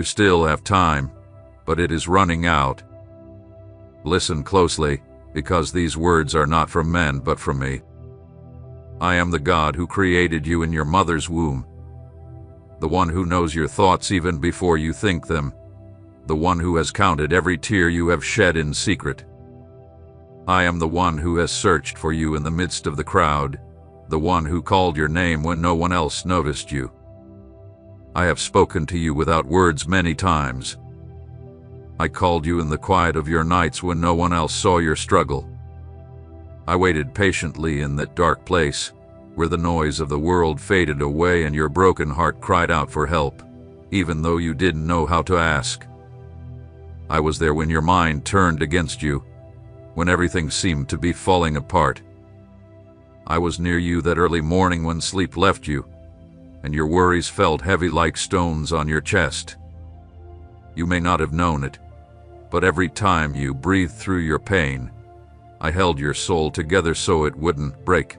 still have time, but it is running out. Listen closely, because these words are not from men but from me. I am the God who created you in your mother's womb, the one who knows your thoughts even before you think them, the one who has counted every tear you have shed in secret. I am the one who has searched for you in the midst of the crowd, the one who called your name when no one else noticed you. I have spoken to you without words many times. I called you in the quiet of your nights when no one else saw your struggle. I waited patiently in that dark place, where the noise of the world faded away and your broken heart cried out for help, even though you didn't know how to ask. I was there when your mind turned against you, when everything seemed to be falling apart. I was near you that early morning when sleep left you, and your worries felt heavy like stones on your chest. You may not have known it, but every time you breathed through your pain, I held your soul together so it wouldn't break.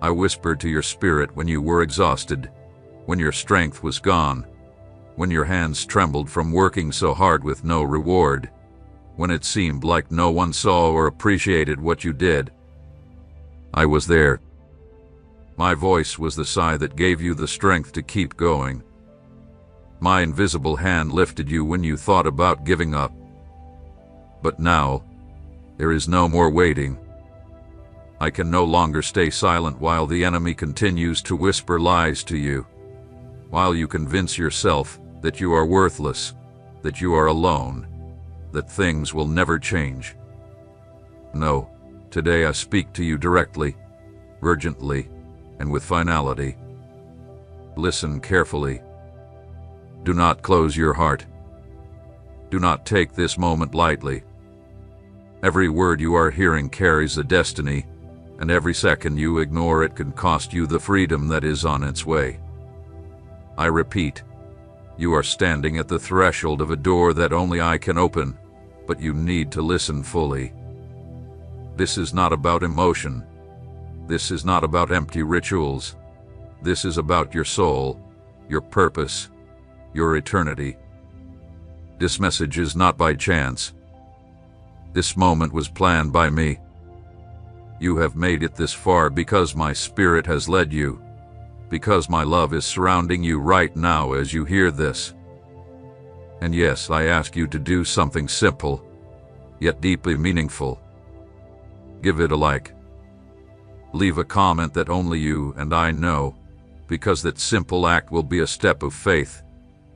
I whispered to your spirit when you were exhausted, when your strength was gone, when your hands trembled from working so hard with no reward, when it seemed like no one saw or appreciated what you did. I was there. My voice was the sigh that gave you the strength to keep going. My invisible hand lifted you when you thought about giving up. But now, there is no more waiting. I can no longer stay silent while the enemy continues to whisper lies to you, while you convince yourself that you are worthless, that you are alone, that things will never change. No, today I speak to you directly, urgently, and with finality. Listen carefully. Do not close your heart. Do not take this moment lightly. Every word you are hearing carries a destiny, and every second you ignore it can cost you the freedom that is on its way. I repeat, you are standing at the threshold of a door that only I can open, but you need to listen fully. This is not about emotion. This is not about empty rituals. This is about your soul, your purpose, your eternity. This message is not by chance. This moment was planned by me. You have made it this far because my Spirit has led you, because my love is surrounding you right now as you hear this. And yes, I ask you to do something simple, yet deeply meaningful. Give it a like. Leave a comment that only you and I know, because that simple act will be a step of faith,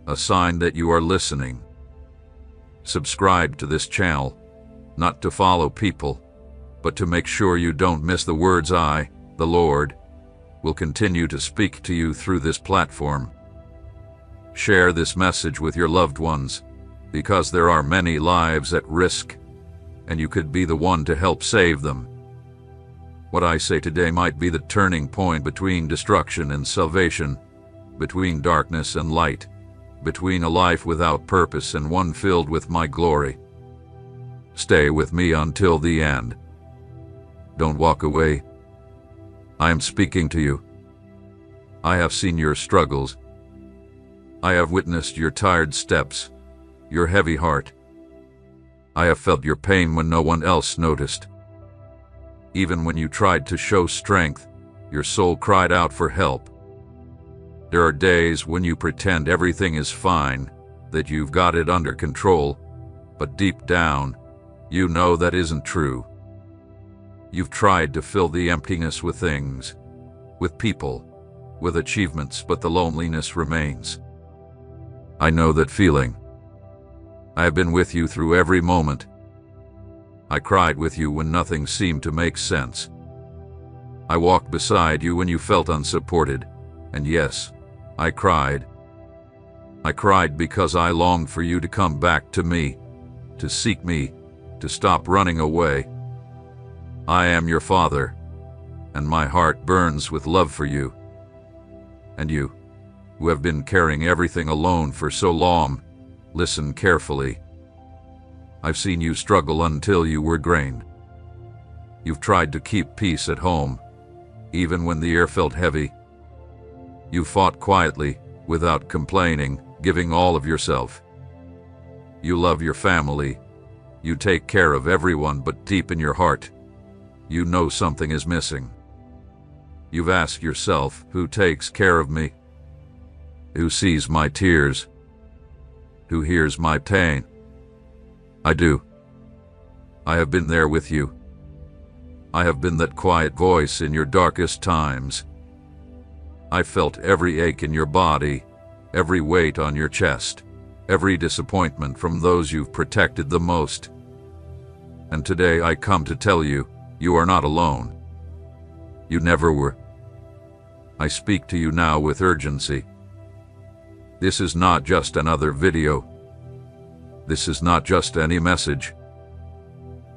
a sign that you are listening. Subscribe to this channel, not to follow people, but to make sure you don't miss the words I, the Lord, will continue to speak to you through this platform. Share this message with your loved ones, because there are many lives at risk, and you could be the one to help save them. What I say today might be the turning point between destruction and salvation, between darkness and light, between a life without purpose and one filled with my glory. Stay with me until the end. Don't walk away. I am speaking to you. I have seen your struggles. I have witnessed your tired steps, your heavy heart. I have felt your pain when no one else noticed. Even when you tried to show strength, your soul cried out for help. There are days when you pretend everything is fine, that you've got it under control, but deep down, you know that isn't true. You've tried to fill the emptiness with things, with people, with achievements, but the loneliness remains. I know that feeling. I have been with you through every moment. I cried with you when nothing seemed to make sense. I walked beside you when you felt unsupported, and yes, I cried. I cried because I longed for you to come back to me, to seek me, to stop running away. I am your Father, and my heart burns with love for you. And you, who have been carrying everything alone for so long, listen carefully. I've seen you struggle until you were drained. You've tried to keep peace at home, even when the air felt heavy. You fought quietly, without complaining, giving all of yourself. You love your family. You take care of everyone, but deep in your heart, you know something is missing. You've asked yourself, who takes care of me? Who sees my tears? Who hears my pain? I do. I have been there with you. I have been that quiet voice in your darkest times. I felt every ache in your body, every weight on your chest, every disappointment from those you've protected the most. And today I come to tell you, you are not alone. You never were. I speak to you now with urgency. This is not just another video. This is not just any message.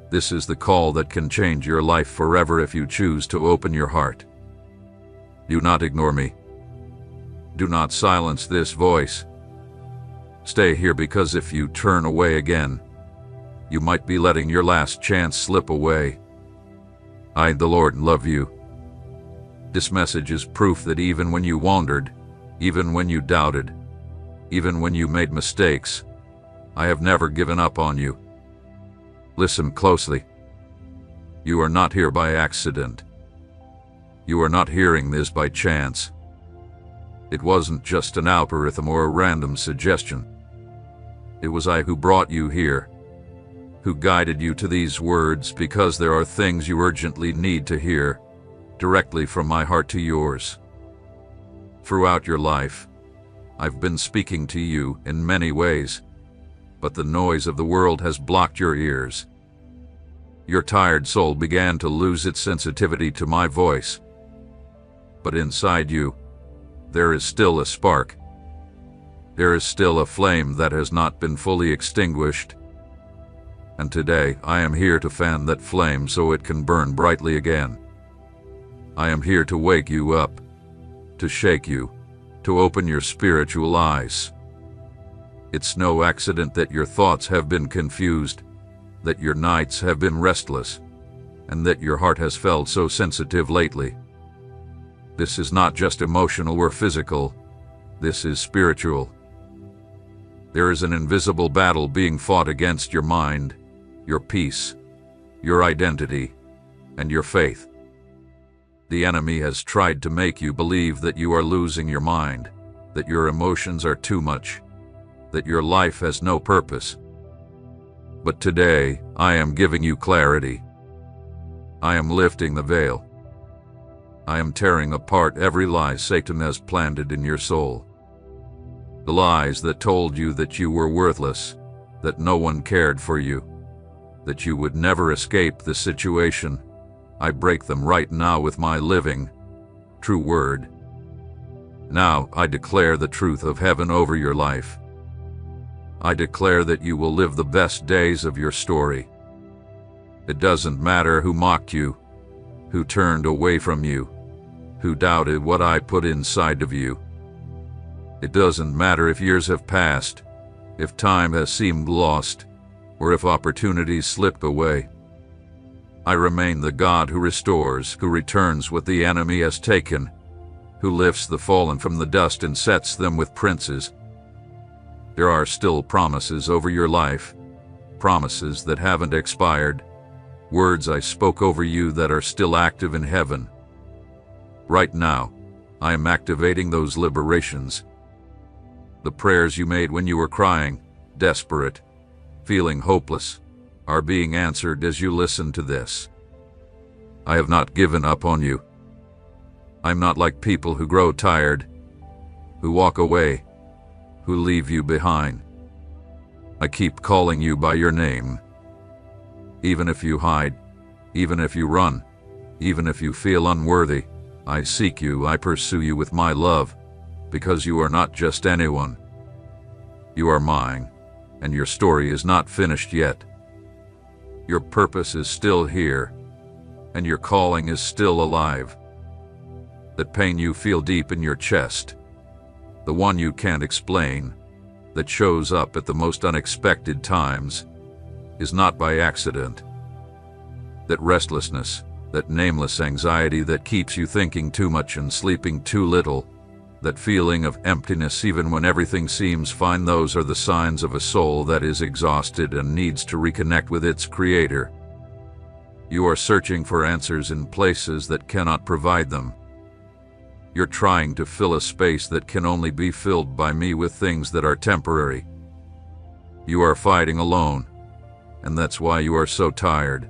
This is the call that can change your life forever if you choose to open your heart. Do not ignore me. Do not silence this voice. Stay here, because if you turn away again, you might be letting your last chance slip away. I, the Lord, love you. This message is proof that even when you wandered, even when you doubted, even when you made mistakes, I have never given up on you. Listen closely. You are not here by accident. You are not hearing this by chance. It wasn't just an algorithm or a random suggestion. It was I who brought you here, who guided you to these words, because there are things you urgently need to hear, directly from my heart to yours. Throughout your life, I've been speaking to you in many ways, but the noise of the world has blocked your ears. Your tired soul began to lose its sensitivity to my voice. But inside you, there is still a spark. There is still a flame that has not been fully extinguished. And today, I am here to fan that flame so it can burn brightly again. I am here to wake you up, to shake you, to open your spiritual eyes. It's no accident that your thoughts have been confused, that your nights have been restless, and that your heart has felt so sensitive lately. This is not just emotional or physical. This is spiritual. There is an invisible battle being fought against your mind, your peace, your identity, and your faith. The enemy has tried to make you believe that you are losing your mind, that your emotions are too much, that your life has no purpose. But today, I am giving you clarity. I am lifting the veil. I am tearing apart every lie Satan has planted in your soul. The lies that told you that you were worthless, that no one cared for you, that you would never escape the situation. I break them right now with my living, true word. Now I declare the truth of heaven over your life. I declare that you will live the best days of your story. It doesn't matter who mocked you, who turned away from you, who doubted what I put inside of you. It doesn't matter if years have passed, if time has seemed lost, or if opportunities slipped away. I remain the God who restores, who returns what the enemy has taken, who lifts the fallen from the dust and sets them with princes. There are still promises over your life, promises that haven't expired, words I spoke over you that are still active in heaven. Right now, I am activating those liberations. The prayers you made when you were crying, desperate, feeling hopeless, are being answered as you listen to this. I have not given up on you. I'm not like people who grow tired, who walk away, who leave you behind. I keep calling you by your name. Even if you hide, even if you run, even if you feel unworthy, I seek you, I pursue you with my love, because you are not just anyone. You are mine, and your story is not finished yet. Your purpose is still here, and your calling is still alive. That pain you feel deep in your chest, the one you can't explain, that shows up at the most unexpected times, is not by accident. That restlessness, that nameless anxiety that keeps you thinking too much and sleeping too little, That feeling of emptiness even when everything seems fine, those are the signs of a soul that is exhausted and needs to reconnect with its Creator. You are searching for answers in places that cannot provide them. You're trying to fill a space that can only be filled by me with things that are temporary. You are fighting alone, and that's why you are so tired.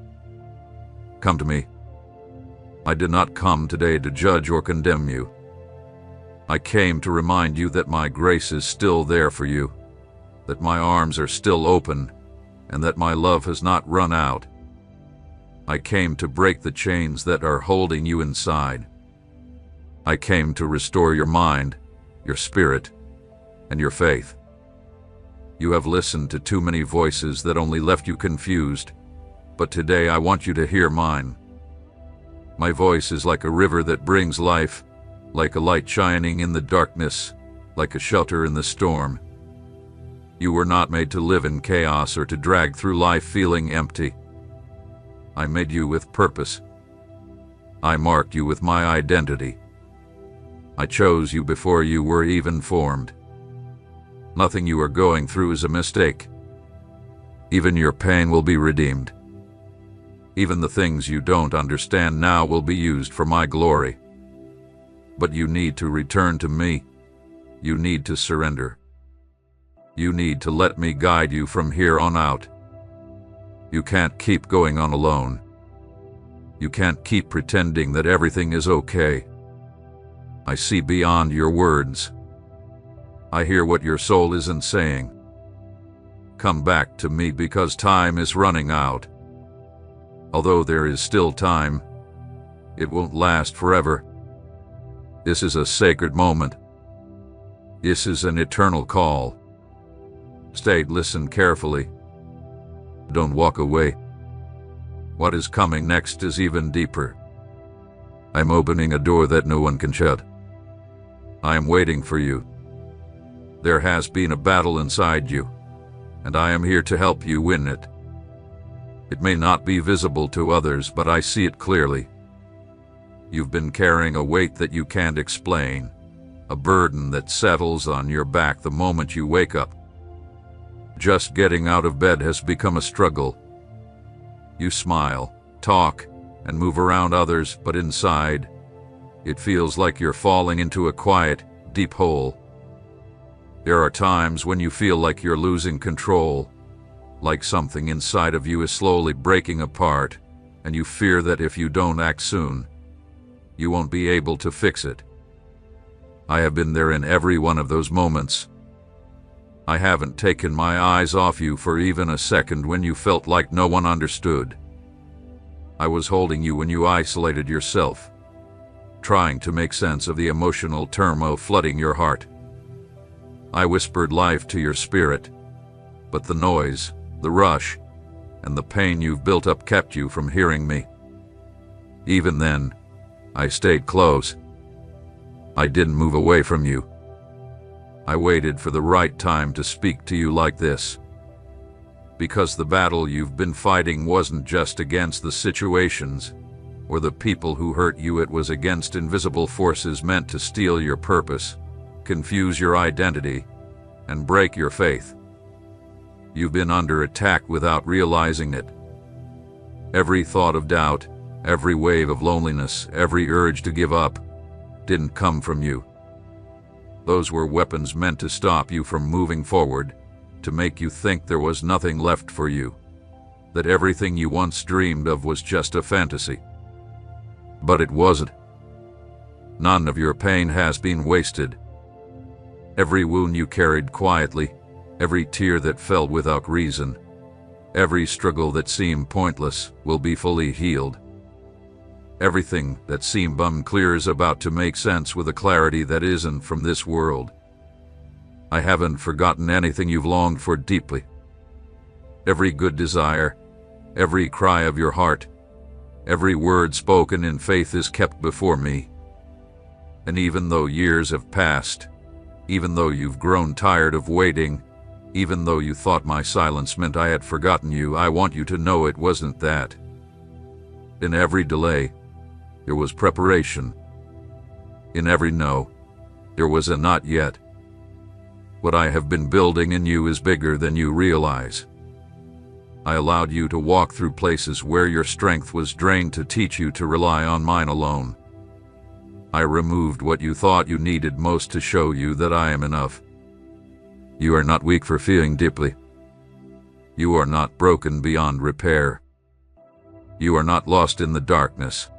Come to me. I did not come today to judge or condemn you. I came to remind you that my grace is still there for you, that my arms are still open, and that my love has not run out. I came to break the chains that are holding you inside. I came to restore your mind, your spirit, and your faith. You have listened to too many voices that only left you confused, but today I want you to hear mine. My voice is like a river that brings life, like a light shining in the darkness, like a shelter in the storm. You were not made to live in chaos or to drag through life feeling empty. I made you with purpose. I marked you with my identity. I chose you before you were even formed. Nothing you are going through is a mistake. Even your pain will be redeemed. Even the things you don't understand now will be used for my glory. But you need to return to me. You need to surrender. You need to let me guide you from here on out. You can't keep going on alone. You can't keep pretending that everything is okay. I see beyond your words. I hear what your soul isn't saying. Come back to me because time is running out. Although there is still time, it won't last forever. This is a sacred moment. This is an eternal call. Stay, listen carefully. Don't walk away. What is coming next is even deeper. I'm opening a door that no one can shut. I am waiting for you. There has been a battle inside you, and I am here to help you win it. It may not be visible to others, but I see it clearly. You've been carrying a weight that you can't explain, a burden that settles on your back the moment you wake up. Just getting out of bed has become a struggle. You smile, talk, and move around others, but inside, it feels like you're falling into a quiet, deep hole. There are times when you feel like you're losing control, like something inside of you is slowly breaking apart, and you fear that if you don't act soon, you won't be able to fix it. I have been there in every one of those moments. I haven't taken my eyes off you for even a second when you felt like no one understood. I was holding you when you isolated yourself, trying to make sense of the emotional turmoil flooding your heart. I whispered life to your spirit, but the noise, the rush, and the pain you've built up kept you from hearing me. Even then, I stayed close. I didn't move away from you. I waited for the right time to speak to you like this. Because the battle you've been fighting wasn't just against the situations or the people who hurt you, it was against invisible forces meant to steal your purpose, confuse your identity, and break your faith. You've been under attack without realizing it. Every thought of doubt, every wave of loneliness, every urge to give up didn't come from you. Those were weapons meant to stop you from moving forward, to make you think there was nothing left for you, that everything you once dreamed of was just a fantasy. But it wasn't. None of your pain has been wasted. Every wound you carried quietly, every tear that fell without reason, every struggle that seemed pointless will be fully healed. Everything that seemed unclear is about to make sense with a clarity that isn't from this world. I haven't forgotten anything you've longed for deeply. Every good desire, every cry of your heart, every word spoken in faith is kept before me. And even though years have passed, even though you've grown tired of waiting, even though you thought my silence meant I had forgotten you, I want you to know it wasn't that. In every delay, there was preparation. In every no, There was a not yet. What I have been building in you is bigger than you realize. I allowed you to walk through places where your strength was drained to teach you to rely on mine alone. I removed what you thought you needed most to show you that I am enough. You are not weak for feeling deeply. You are not broken beyond repair. You are not lost in the darkness.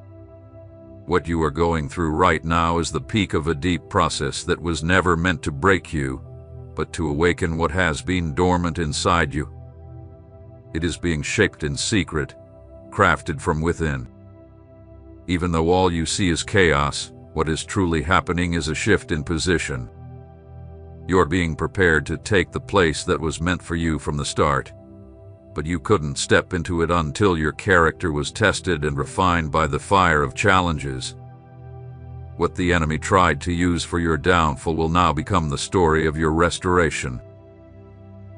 What you are going through right now is the peak of a deep process that was never meant to break you, but to awaken what has been dormant inside you. It is being shaped in secret, crafted from within. Even though all you see is chaos, what is truly happening is a shift in position. You're being prepared to take the place that was meant for you from the start, but you couldn't step into it until your character was tested and refined by the fire of challenges. What the enemy tried to use for your downfall will now become the story of your restoration.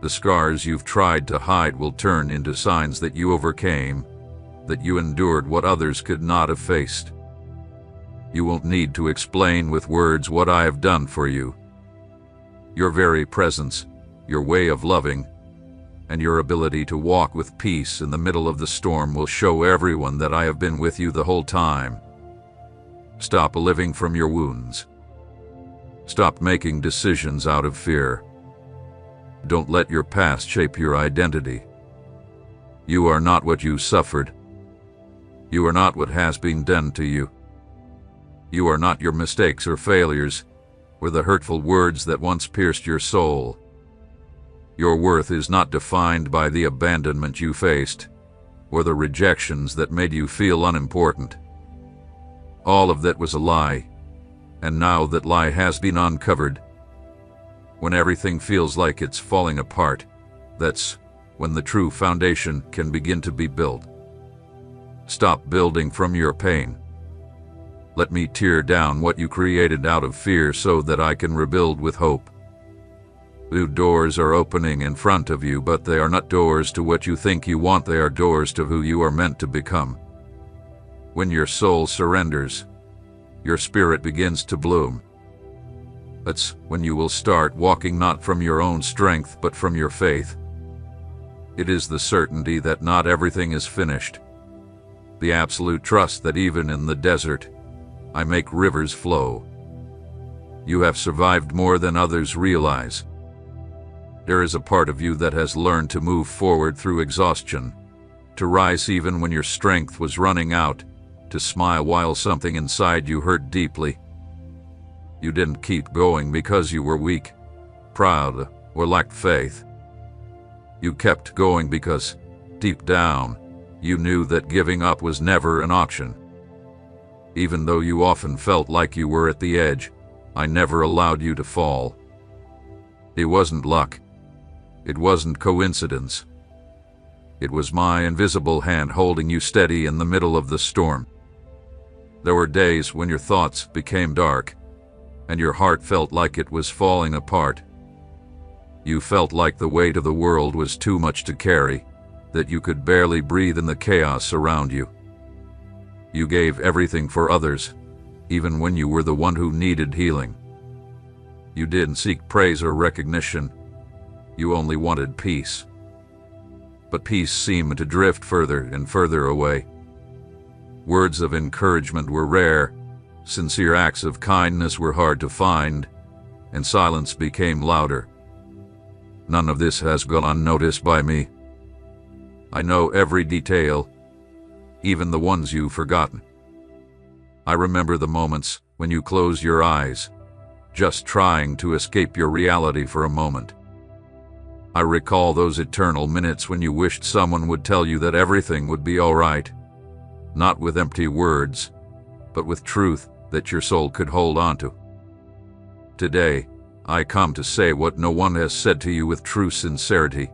The scars you've tried to hide will turn into signs that you overcame, that you endured what others could not have faced. You won't need to explain with words what I have done for you. Your very presence, your way of loving, and your ability to walk with peace in the middle of the storm will show everyone that I have been with you the whole time. Stop living from your wounds. Stop making decisions out of fear. Don't let your past shape your identity. You are not what you suffered. You are not what has been done to you. You are not your mistakes or failures, or the hurtful words that once pierced your soul. Your worth is not defined by the abandonment you faced, or the rejections that made you feel unimportant. All of that was a lie, and now that lie has been uncovered. When everything feels like it's falling apart, that's when the true foundation can begin to be built. Stop building from your pain. Let me tear down what you created out of fear so that I can rebuild with hope. New doors are opening in front of you, but they are not doors to what you think you want. They are doors to who you are meant to become. When your soul surrenders, your spirit begins to bloom. That's when you will start walking not from your own strength, but from your faith. It is the certainty that not everything is finished. The absolute trust that even in the desert, I make rivers flow. You have survived more than others realize. There is a part of you that has learned to move forward through exhaustion, to rise even when your strength was running out, to smile while something inside you hurt deeply. You didn't keep going because you were weak, proud, or lacked faith. You kept going because, deep down, you knew that giving up was never an option. Even though you often felt like you were at the edge, I never allowed you to fall. It wasn't luck. It wasn't coincidence. It was my invisible hand holding you steady in the middle of the storm. There were days when your thoughts became dark, and your heart felt like it was falling apart. You felt like the weight of the world was too much to carry, that you could barely breathe in the chaos around you. You gave everything for others, even when you were the one who needed healing. You didn't seek praise or recognition. You only wanted peace. But peace seemed to drift further and further away. Words of encouragement were rare, sincere acts of kindness were hard to find, and silence became louder. None of this has gone unnoticed by me. I know every detail, even the ones you've forgotten. I remember the moments when you closed your eyes, just trying to escape your reality for a moment. I recall those eternal minutes when you wished someone would tell you that everything would be all right, not with empty words, but with truth that your soul could hold on to. Today, I come to say what no one has said to you with true sincerity.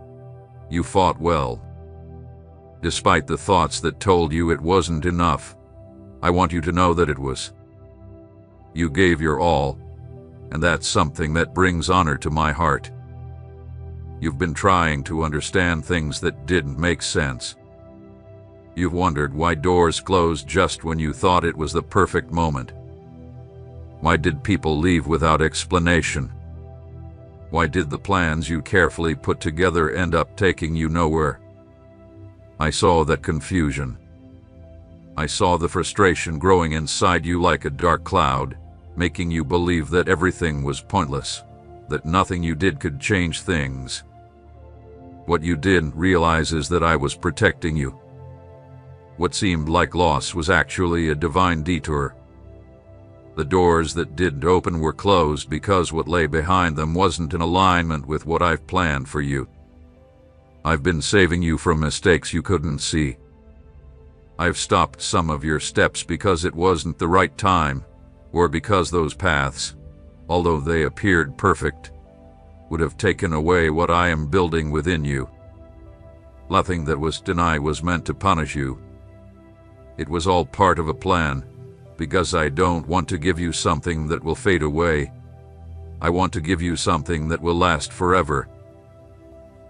You fought well. Despite the thoughts that told you it wasn't enough, I want you to know that it was. You gave your all, and that's something that brings honor to my heart. You've been trying to understand things that didn't make sense. You've wondered why doors closed just when you thought it was the perfect moment. Why did people leave without explanation? Why did the plans you carefully put together end up taking you nowhere? I saw that confusion. I saw the frustration growing inside you like a dark cloud, making you believe that everything was pointless, that nothing you did could change things. What you didn't realize is that I was protecting you. What seemed like loss was actually a divine detour. The doors that didn't open were closed because what lay behind them wasn't in alignment with what I've planned for you. I've been saving you from mistakes you couldn't see. I've stopped some of your steps because it wasn't the right time, or because those paths, although they appeared perfect, would have taken away what I am building within you. Nothing that was denied was meant to punish you. It was all part of a plan, because I don't want to give you something that will fade away. I want to give you something that will last forever.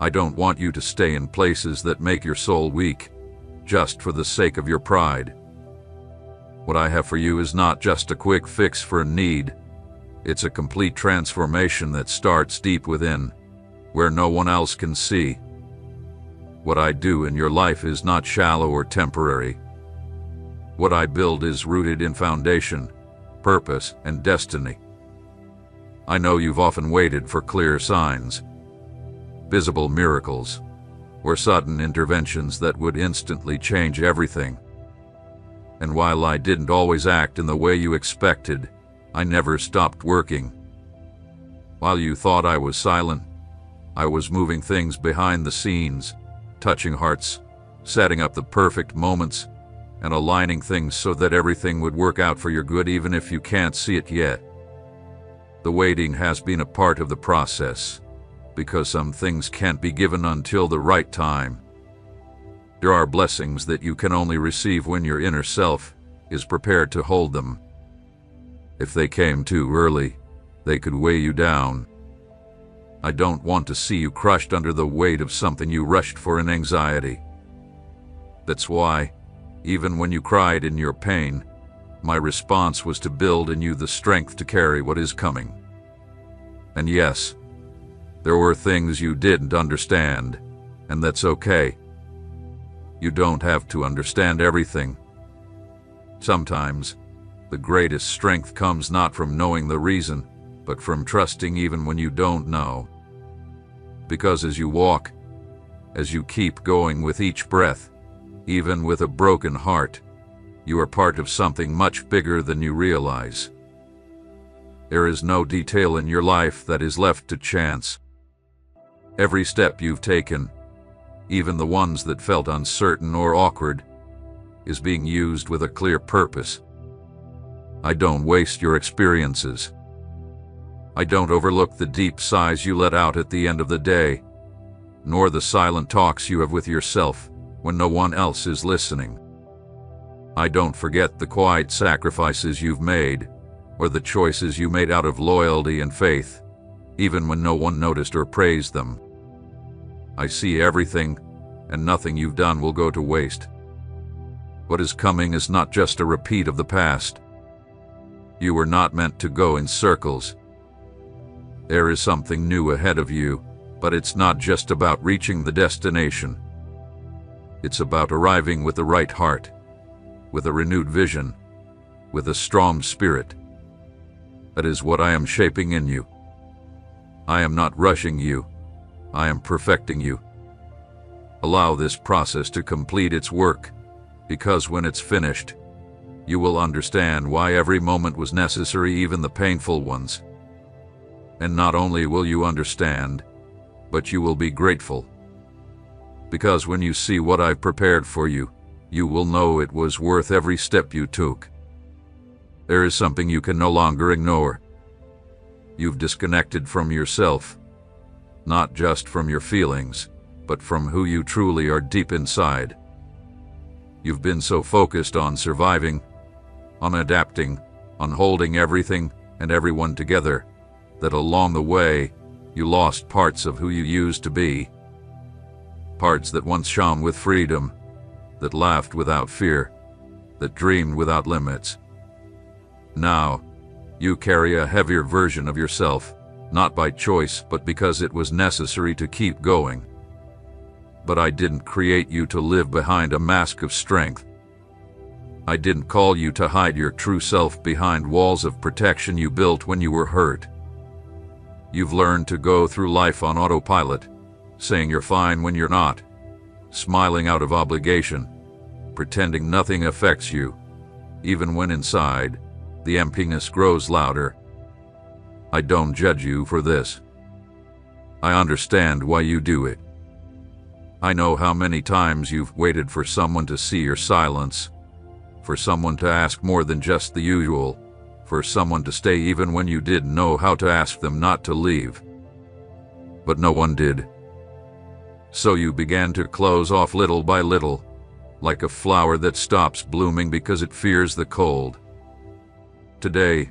I don't want you to stay in places that make your soul weak, just for the sake of your pride. What I have for you is not just a quick fix for a need. It's a complete transformation that starts deep within, where no one else can see. What I do in your life is not shallow or temporary. What I build is rooted in foundation, purpose, and destiny. I know you've often waited for clear signs, visible miracles, or sudden interventions that would instantly change everything. And while I didn't always act in the way you expected, I never stopped working. While you thought I was silent, I was moving things behind the scenes, touching hearts, setting up the perfect moments, and aligning things so that everything would work out for your good even if you can't see it yet. The waiting has been a part of the process, because some things can't be given until the right time. There are blessings that you can only receive when your inner self is prepared to hold them. If they came too early, they could weigh you down. I don't want to see you crushed under the weight of something you rushed for in anxiety. That's why, even when you cried in your pain, my response was to build in you the strength to carry what is coming. And yes, there were things you didn't understand, and that's okay. You don't have to understand everything. Sometimes, the greatest strength comes not from knowing the reason, but from trusting even when you don't know. Because as you walk, as you keep going with each breath, even with a broken heart, you are part of something much bigger than you realize. There is no detail in your life that is left to chance. Every step you've taken, even the ones that felt uncertain or awkward, is being used with a clear purpose. I don't waste your experiences. I don't overlook the deep sighs you let out at the end of the day, nor the silent talks you have with yourself when no one else is listening. I don't forget the quiet sacrifices you've made, or the choices you made out of loyalty and faith, even when no one noticed or praised them. I see everything, and nothing you've done will go to waste. What is coming is not just a repeat of the past. You were not meant to go in circles. There is something new ahead of you, but it's not just about reaching the destination. It's about arriving with the right heart, with a renewed vision, with a strong spirit. That is what I am shaping in you. I am not rushing you. I am perfecting you. Allow this process to complete its work, because when it's finished, you will understand why every moment was necessary, even the painful ones. And not only will you understand, but you will be grateful. Because when you see what I've prepared for you, you will know it was worth every step you took. There is something you can no longer ignore. You've disconnected from yourself, not just from your feelings, but from who you truly are deep inside. You've been so focused on surviving, on adapting, on holding everything and everyone together, that along the way, you lost parts of who you used to be. Parts that once shone with freedom, that laughed without fear, that dreamed without limits. Now, You carry a heavier version of yourself, not by choice but because it was necessary to keep going. But I didn't create you to live behind a mask of strength. I didn't call you to hide your true self behind walls of protection you built when you were hurt. You've learned to go through life on autopilot, saying you're fine when you're not, smiling out of obligation, pretending nothing affects you, even when inside, the emptiness grows louder. I don't judge you for this. I understand why you do it. I know how many times you've waited for someone to see your silence, for someone to ask more than just the usual, for someone to stay even when you didn't know how to ask them not to leave. But no one did. So you began to close off little by little, like a flower that stops blooming because it fears the cold. Today,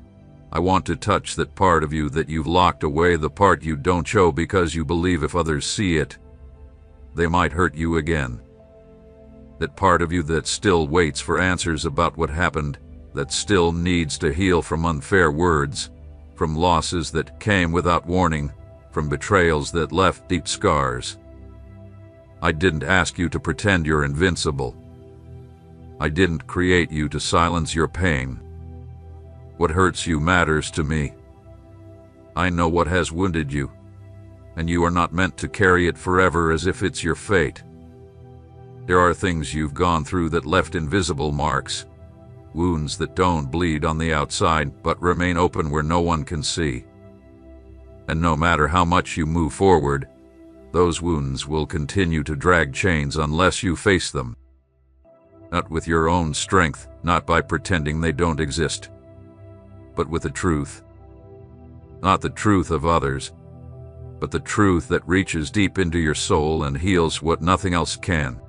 I want to touch that part of you that you've locked away, the part you don't show because you believe if others see it, they might hurt you again. That part of you that still waits for answers about what happened, that still needs to heal from unfair words, from losses that came without warning, from betrayals that left deep scars. I didn't ask you to pretend you're invincible. I didn't create you to silence your pain. What hurts you matters to me. I know what has wounded you, and you are not meant to carry it forever as if it's your fate. There are things you've gone through that left invisible marks, wounds that don't bleed on the outside but remain open where no one can see. And no matter how much you move forward, those wounds will continue to drag chains unless you face them. Not with your own strength, not by pretending they don't exist, but with the truth. Not the truth of others, but the truth that reaches deep into your soul and heals what nothing else can.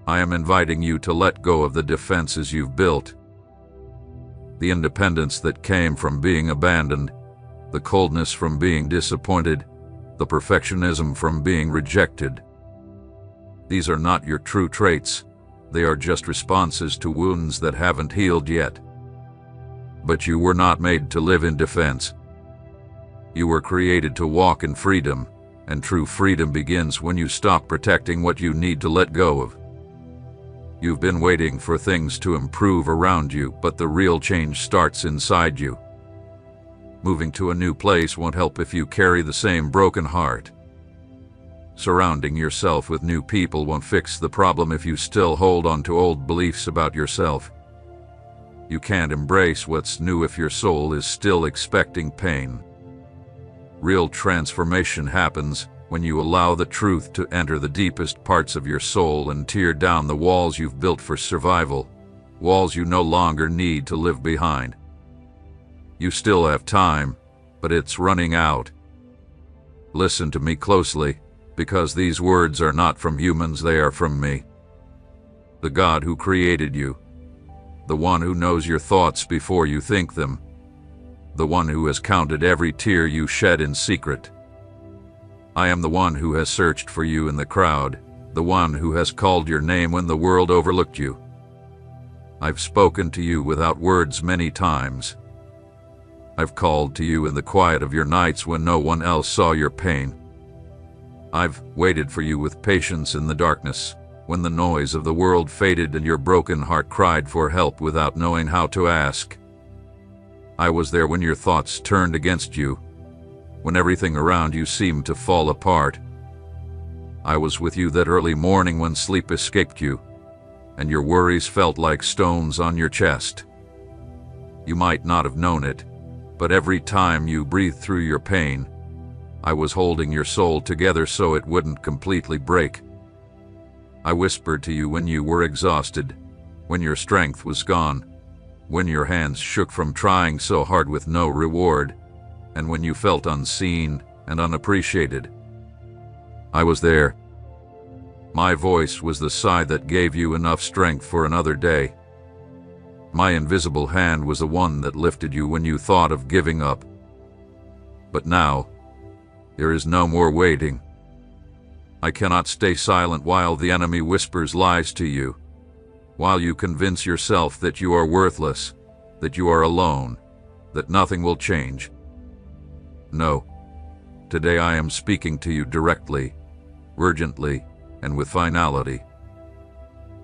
I am inviting you to let go of the defenses you've built, the independence that came from being abandoned, the coldness from being disappointed, the perfectionism from being rejected. These are not your true traits. They are just responses to wounds that haven't healed yet. But you were not made to live in defense. You were created to walk in freedom, and true freedom begins when you stop protecting what you need to let go of. You've been waiting for things to improve around you, but the real change starts inside you. Moving to a new place won't help if you carry the same broken heart. Surrounding yourself with new people won't fix the problem if you still hold on to old beliefs about yourself. You can't embrace what's new if your soul is still expecting pain. Real transformation happens when you allow the truth to enter the deepest parts of your soul and tear down the walls you've built for survival, walls you no longer need to live behind. You still have time, but it's running out. Listen to me closely, because these words are not from humans, they are from me. The God who created you, the one who knows your thoughts before you think them, the one who has counted every tear you shed in secret. I am the one who has searched for you in the crowd, the one who has called your name when the world overlooked you. I've spoken to you without words many times. I've called to you in the quiet of your nights when no one else saw your pain. I've waited for you with patience in the darkness, when the noise of the world faded and your broken heart cried for help without knowing how to ask. I was there when your thoughts turned against you, when everything around you seemed to fall apart. I was with you that early morning when sleep escaped you, and your worries felt like stones on your chest. You might not have known it, but every time you breathed through your pain, I was holding your soul together so it wouldn't completely break. I whispered to you when you were exhausted, when your strength was gone, when your hands shook from trying so hard with no reward, and when you felt unseen and unappreciated. I was there. My voice was the sigh that gave you enough strength for another day. My invisible hand was the one that lifted you when you thought of giving up. But now, there is no more waiting. I cannot stay silent while the enemy whispers lies to you, while you convince yourself that you are worthless, that you are alone, that nothing will change. No. Today I am speaking to you directly, urgently, and with finality.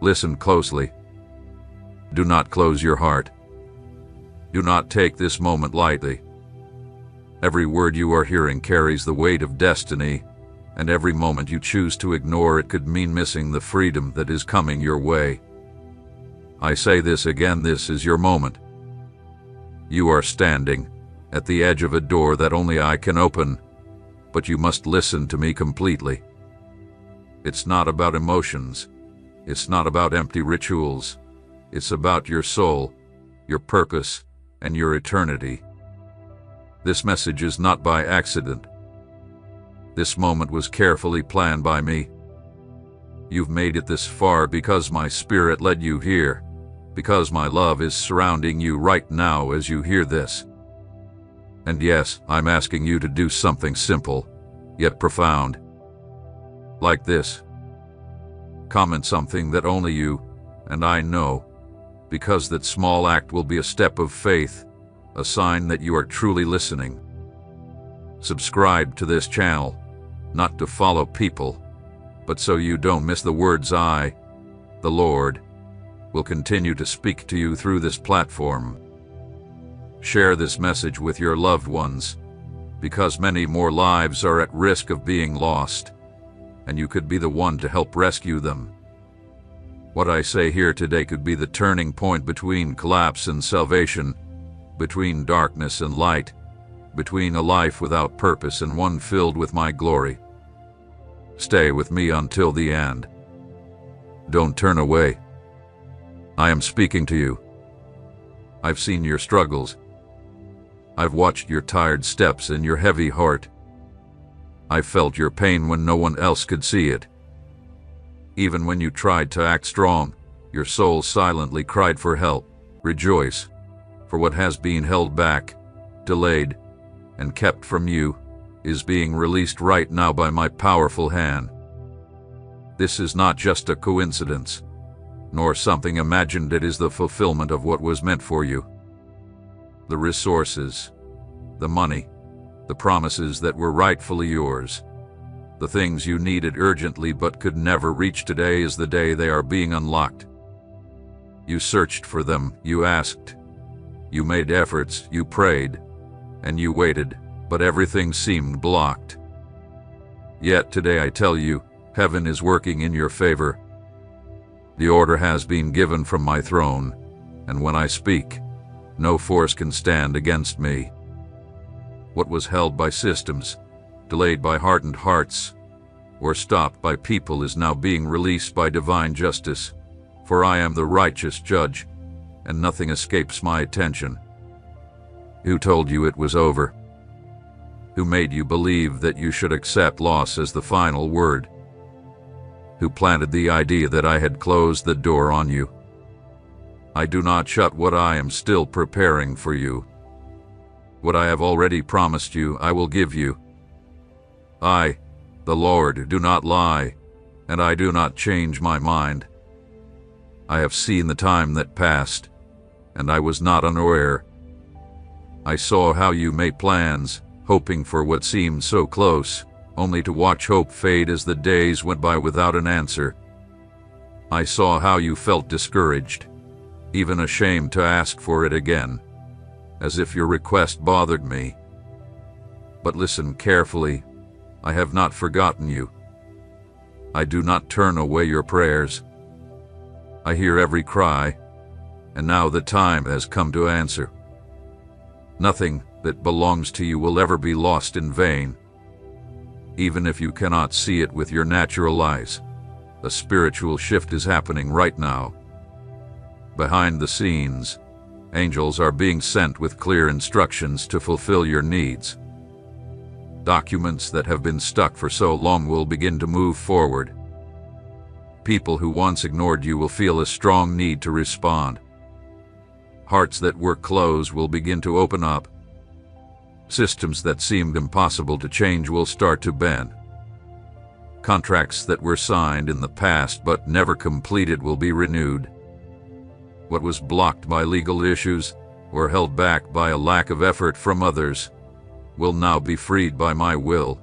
Listen closely. Do not close your heart. Do not take this moment lightly. Every word you are hearing carries the weight of destiny, and every moment you choose to ignore it could mean missing the freedom that is coming your way. I say this again, this is your moment. You are standing at the edge of a door that only I can open, but you must listen to me completely. It's not about emotions. It's not about empty rituals. It's about your soul, your purpose, and your eternity. This message is not by accident. This moment was carefully planned by me. You've made it this far because my Spirit led you here, because my love is surrounding you right now as you hear this. And yes, I'm asking you to do something simple, yet profound. Like this. Comment something that only you and I know, because that small act will be a step of faith, a sign that you are truly listening. Subscribe to this channel, not to follow people, but so you don't miss the words I, the Lord, will continue to speak to you through this platform. Share this message with your loved ones, because many more lives are at risk of being lost, and you could be the one to help rescue them. What I say here today could be the turning point between collapse and salvation, between darkness and light, between a life without purpose and one filled with my glory. Stay with me until the end. Don't turn away. I am speaking to you. I've seen your struggles. I've watched your tired steps and your heavy heart. I felt your pain when no one else could see it. Even when you tried to act strong, your soul silently cried for help. Rejoice, for what has been held back, delayed, and kept from you is being released right now by my powerful hand. This is not just a coincidence, nor something imagined. It is the fulfillment of what was meant for you. The resources, the money, the promises that were rightfully yours, the things you needed urgently but could never reach. Today is the day they are being unlocked. You searched for them, you asked, you made efforts, you prayed, and you waited, but everything seemed blocked. Yet today I tell you, heaven is working in your favor. The order has been given from my throne, and when I speak, no force can stand against me. What was held by systems, delayed by hardened hearts, or stopped by people is now being released by divine justice, for I am the righteous judge, and nothing escapes my attention. Who told you it was over? Who made you believe that you should accept loss as the final word? Who planted the idea that I had closed the door on you? I do not shut what I am still preparing for you. What I have already promised you, I will give you. I, the Lord, do not lie, and I do not change my mind. I have seen the time that passed, and I was not unaware. I saw how you made plans, hoping for what seemed so close, only to watch hope fade as the days went by without an answer. I saw how you felt discouraged, even ashamed to ask for it again, as if your request bothered me. But listen carefully. I have not forgotten you. I do not turn away your prayers. I hear every cry, and now the time has come to answer. Nothing that belongs to you will ever be lost in vain. Even if you cannot see it with your natural eyes, a spiritual shift is happening right now. Behind the scenes, angels are being sent with clear instructions to fulfill your needs. Documents that have been stuck for so long will begin to move forward. People who once ignored you will feel a strong need to respond. Hearts that were closed will begin to open up. Systems that seemed impossible to change will start to bend. Contracts that were signed in the past but never completed will be renewed. What was blocked by legal issues or held back by a lack of effort from others will now be freed by my will.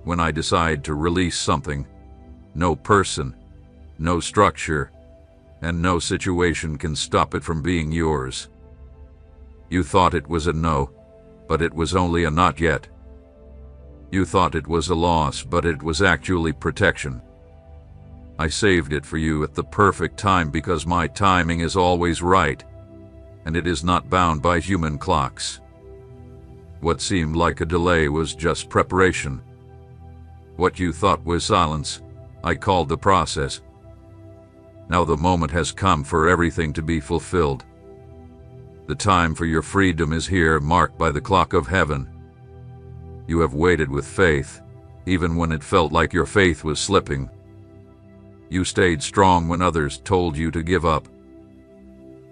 When I decide to release something, no person, no structure, and no situation can stop it from being yours. You thought it was a no, but it was only a not yet. You thought it was a loss, but it was actually protection. I saved it for you at the perfect time because my timing is always right, and it is not bound by human clocks. What seemed like a delay was just preparation. What you thought was silence, I called the process. Now the moment has come for everything to be fulfilled. The time for your freedom is here, marked by the clock of heaven. You have waited with faith, even when it felt like your faith was slipping. You stayed strong when others told you to give up.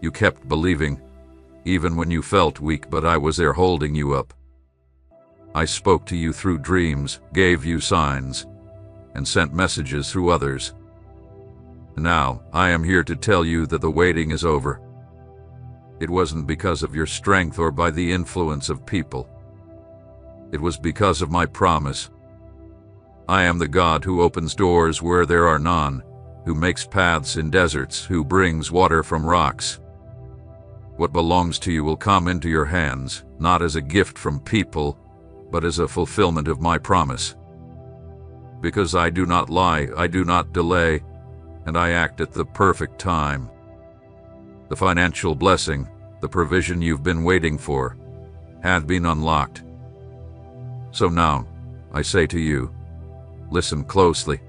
You kept believing, even when you felt weak, but I was there holding you up. I spoke to you through dreams, gave you signs, and sent messages through others. Now, I am here to tell you that the waiting is over. It wasn't because of your strength or by the influence of people. It was because of my promise. I am the God who opens doors where there are none, who makes paths in deserts, who brings water from rocks. What belongs to you will come into your hands, not as a gift from people, but as a fulfillment of my promise. Because I do not lie, I do not delay, and I act at the perfect time. The financial blessing, the provision you've been waiting for, had been unlocked. So now, I say to you, listen closely.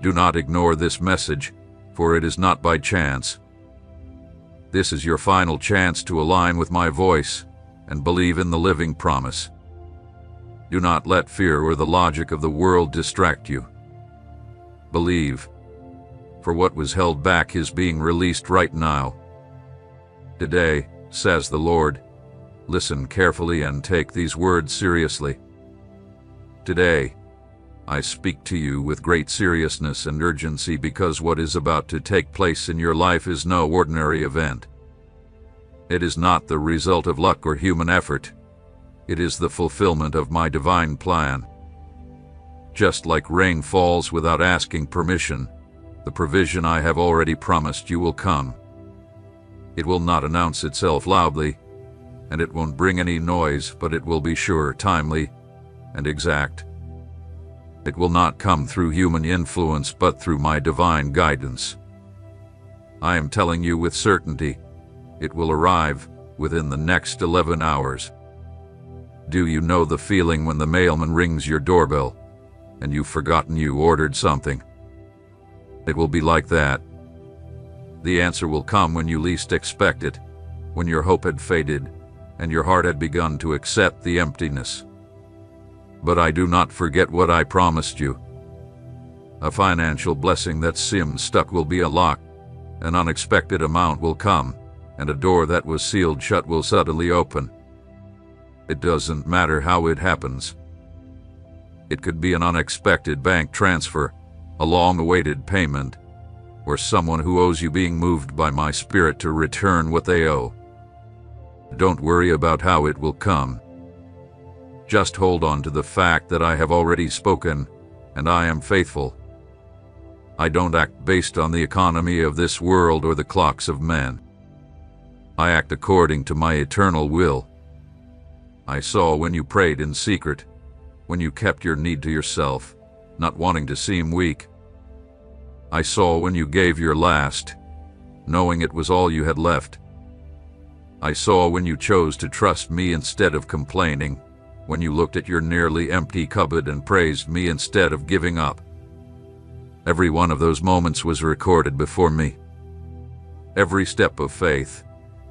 Do not ignore this message, for it is not by chance. This is your final chance to align with my voice and believe in the living promise. Do not let fear or the logic of the world distract you. Believe, for what was held back is being released right now. Today, says the Lord, listen carefully and take these words seriously. Today, I speak to you with great seriousness and urgency because what is about to take place in your life is no ordinary event. It is not the result of luck or human effort. It is the fulfillment of my divine plan. Just like rain falls without asking permission, the provision I have already promised you will come. It will not announce itself loudly, and it won't bring any noise, but it will be sure, timely, and exact. It will not come through human influence, but through my divine guidance. I am telling you with certainty, it will arrive within the next 11 hours. Do you know the feeling when the mailman rings your doorbell, and you've forgotten you ordered something? It will be like that. The answer will come when you least expect it, when your hope had faded, and your heart had begun to accept the emptiness. But I do not forget what I promised you. A financial blessing that seemed stuck will be unlocked, an unexpected amount will come, and a door that was sealed shut will suddenly open. It doesn't matter how it happens. It could be an unexpected bank transfer, a long-awaited payment, or someone who owes you being moved by my spirit to return what they owe. Don't worry about how it will come. Just hold on to the fact that I have already spoken, and I am faithful. I don't act based on the economy of this world or the clocks of men. I act according to my eternal will. I saw when you prayed in secret, when you kept your need to yourself, not wanting to seem weak. I saw when you gave your last, knowing it was all you had left. I saw when you chose to trust me instead of complaining, when you looked at your nearly empty cupboard and praised me instead of giving up. Every one of those moments was recorded before me. Every step of faith,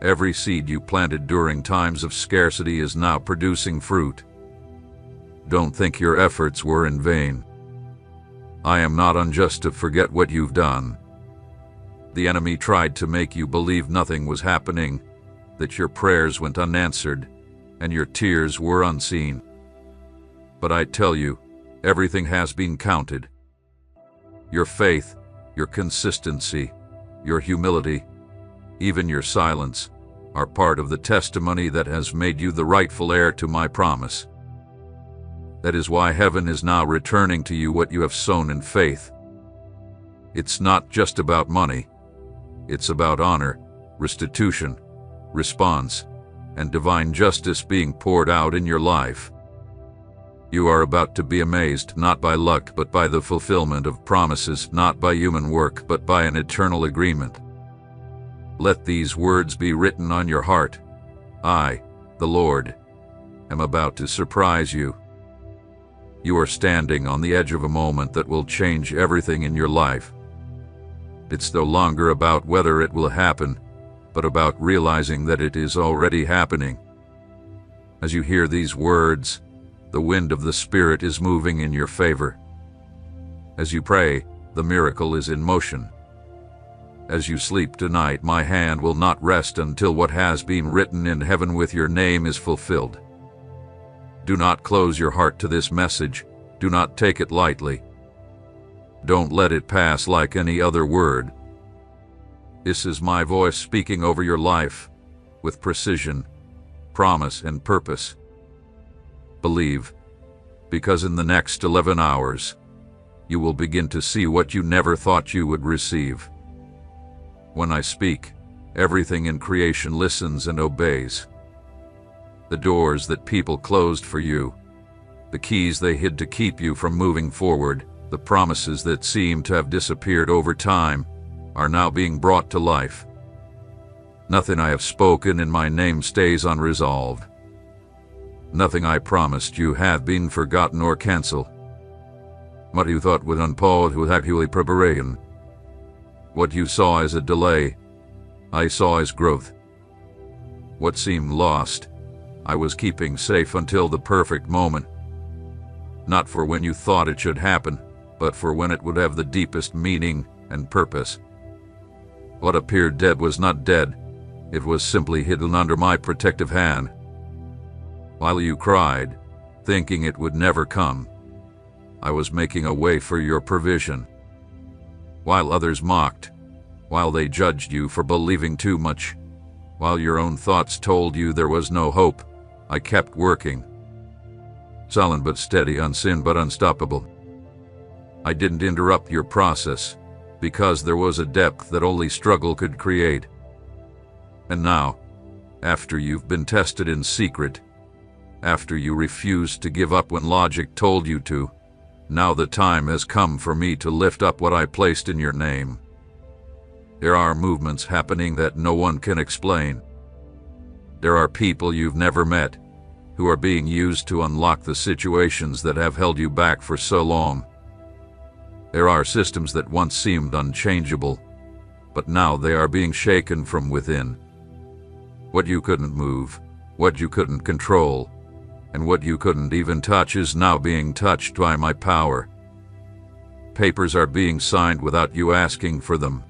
every seed you planted during times of scarcity is now producing fruit. Don't think your efforts were in vain. I am not unjust to forget what you've done. The enemy tried to make you believe nothing was happening, that your prayers went unanswered, and your tears were unseen. But I tell you, everything has been counted. Your faith, your consistency, your humility, even your silence, are part of the testimony that has made you the rightful heir to my promise. That is why heaven is now returning to you what you have sown in faith. It's not just about money. It's about honor, restitution, response, and divine justice being poured out in your life. You are about to be amazed not by luck but by the fulfillment of promises, not by human work but by an eternal agreement. Let these words be written on your heart. I, the Lord, am about to surprise you. You are standing on the edge of a moment that will change everything in your life. It's no longer about whether it will happen, but about realizing that it is already happening. As you hear these words, the wind of the Spirit is moving in your favor. As you pray, the miracle is in motion. As you sleep tonight, my hand will not rest until what has been written in heaven with your name is fulfilled. Do not close your heart to this message. Do not take it lightly. Don't let it pass like any other word. This is my voice speaking over your life with precision, promise, and purpose. Believe, because in the next 11 hours, you will begin to see what you never thought you would receive. When I speak, everything in creation listens and obeys. The doors that people closed for you, the keys they hid to keep you from moving forward, the promises that seemed to have disappeared over time, are now being brought to life. Nothing I have spoken in my name stays unresolved. Nothing I promised you have been forgotten or cancelled. What you thought would unpause was actually preparation. What you saw as a delay, I saw as growth. What seemed lost, I was keeping safe until the perfect moment. Not for when you thought it should happen, but for when it would have the deepest meaning and purpose. What appeared dead was not dead. It was simply hidden under my protective hand. While you cried, thinking it would never come, I was making a way for your provision. While others mocked, while they judged you for believing too much, while your own thoughts told you there was no hope, I kept working. Silent but steady, unseen but unstoppable. I didn't interrupt your process, because there was a depth that only struggle could create. And now, after you've been tested in secret, after you refused to give up when logic told you to, now the time has come for me to lift up what I placed in your name. There are movements happening that no one can explain. There are people you've never met, who are being used to unlock the situations that have held you back for so long. There are systems that once seemed unchangeable, but now they are being shaken from within. What you couldn't move, what you couldn't control, and what you couldn't even touch is now being touched by my power. Papers are being signed without you asking for them.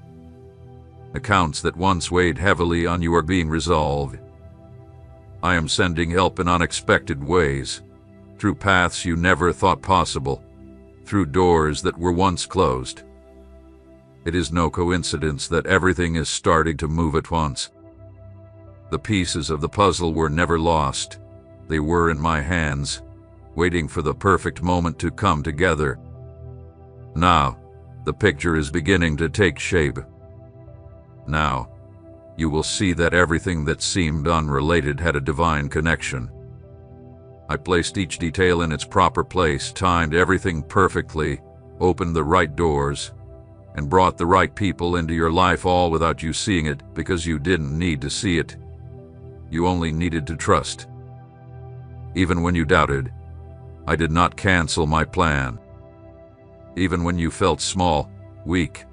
Accounts that once weighed heavily on you are being resolved. I am sending help in unexpected ways, through paths you never thought possible, through doors that were once closed. It is no coincidence that everything is starting to move at once. The pieces of the puzzle were never lost. They were in my hands, waiting for the perfect moment to come together. Now, the picture is beginning to take shape. Now, you will see that everything that seemed unrelated had a divine connection. I placed each detail in its proper place, timed everything perfectly, opened the right doors, and brought the right people into your life, all without you seeing it, because you didn't need to see it. You only needed to trust. Even when you doubted, I did not cancel my plan. Even when you felt small, weak,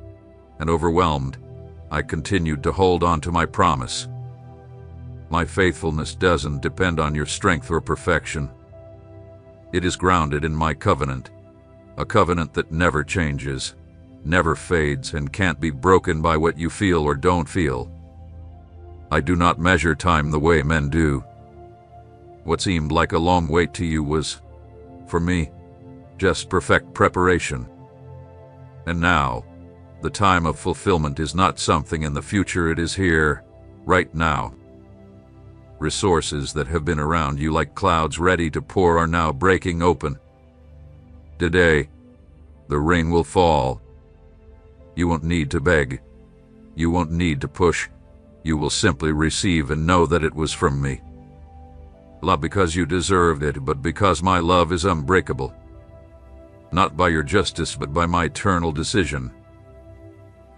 and overwhelmed, I continued to hold on to my promise. My faithfulness doesn't depend on your strength or perfection. It is grounded in my covenant, a covenant that never changes, never fades, and can't be broken by what you feel or don't feel. I do not measure time the way men do. What seemed like a long wait to you was, for me, just perfect preparation. And now, the time of fulfillment is not something in the future, it is here, right now. Resources that have been around you like clouds ready to pour are now breaking open. Today, the rain will fall. You won't need to beg. You won't need to push. You will simply receive and know that it was from me. Not because you deserved it, but because my love is unbreakable. Not by your justice, but by my eternal decision.